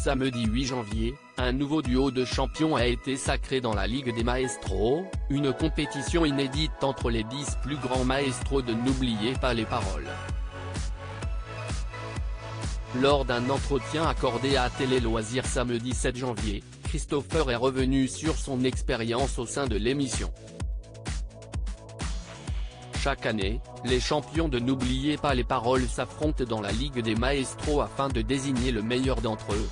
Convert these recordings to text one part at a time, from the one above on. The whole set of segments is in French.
Samedi 8 janvier, un nouveau duo de champions a été sacré dans la Ligue des Maestros, une compétition inédite entre les 10 plus grands maestros de N'oubliez pas les paroles. Lors d'un entretien accordé à Télé Loisirs samedi 7 janvier, Christopher est revenu sur son expérience au sein de l'émission. Chaque année, les champions de N'oubliez pas les paroles s'affrontent dans la Ligue des Maestros afin de désigner le meilleur d'entre eux.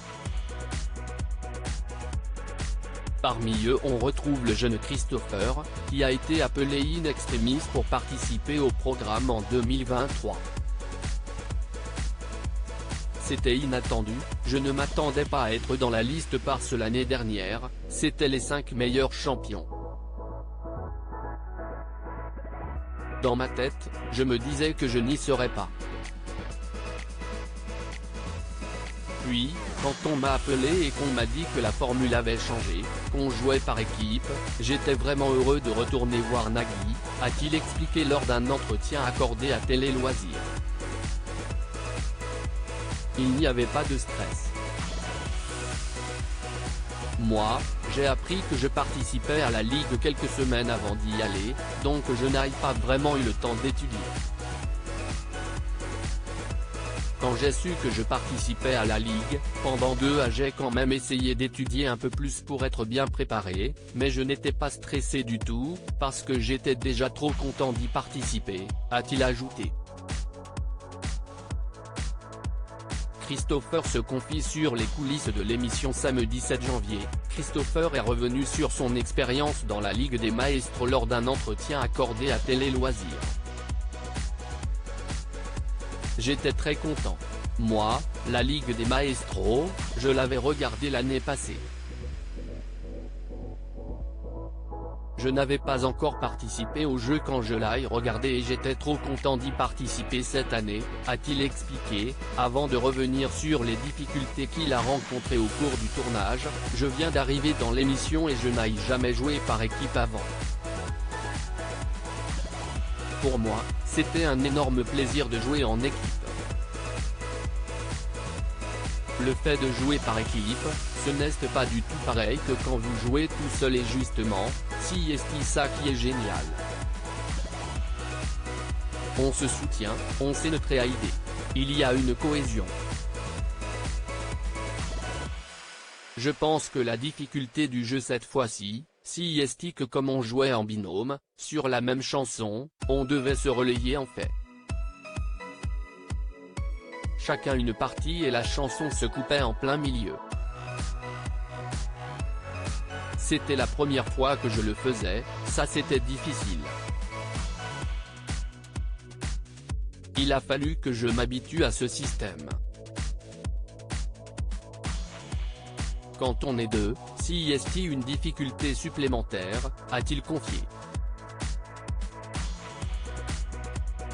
Parmi eux on retrouve le jeune Christopher, qui a été appelé in extremis pour participer au programme en 2023. C'était inattendu, je ne m'attendais pas à être dans la liste parce l'année dernière, c'était les 5 meilleurs champions. Dans ma tête, je me disais que je n'y serais pas. Puis, quand on m'a appelé et qu'on m'a dit que la formule avait changé, qu'on jouait par équipe, j'étais vraiment heureux de retourner voir Nagui, a-t-il expliqué lors d'un entretien accordé à Télé Loisirs. Il n'y avait pas de stress. Moi, j'ai appris que je participais à la Ligue quelques semaines avant d'y aller, donc je n'ai pas vraiment eu le temps d'étudier. Quand j'ai su que je participais à la Ligue, pendant 2 ans j'ai quand même essayé d'étudier un peu plus pour être bien préparé, mais je n'étais pas stressé du tout, parce que j'étais déjà trop content d'y participer, a-t-il ajouté. Christopher se confie sur les coulisses de l'émission samedi 7 janvier, Christopher est revenu sur son expérience dans la Ligue des Maestros lors d'un entretien accordé à Télé Loisirs. J'étais très content. Moi, la Ligue des Maestros, je l'avais regardée l'année passée. Je n'avais pas encore participé au jeu quand je l'ai regardé et j'étais trop content d'y participer cette année, a-t-il expliqué, avant de revenir sur les difficultés qu'il a rencontrées au cours du tournage. Je viens d'arriver dans l'émission et je n'ai jamais joué par équipe avant. Pour moi, c'était un énorme plaisir de jouer en équipe. Le fait de jouer par équipe, ce n'est pas du tout pareil que quand vous jouez tout seul et justement, c'est ça qui est génial. On se soutient, on sait notre idée. Il y a une cohésion. Je pense que la difficulté du jeu cette fois-ci, c'est que comme on jouait en binôme, sur la même chanson, on devait se relayer en fait. Chacun une partie et la chanson se coupait en plein milieu. C'était la première fois que je le faisais, ça c'était difficile. Il a fallu que je m'habitue à ce système. Quand on est deux, c'est une difficulté supplémentaire, a-t-il confié.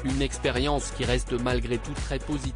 Une expérience qui reste malgré tout très positive.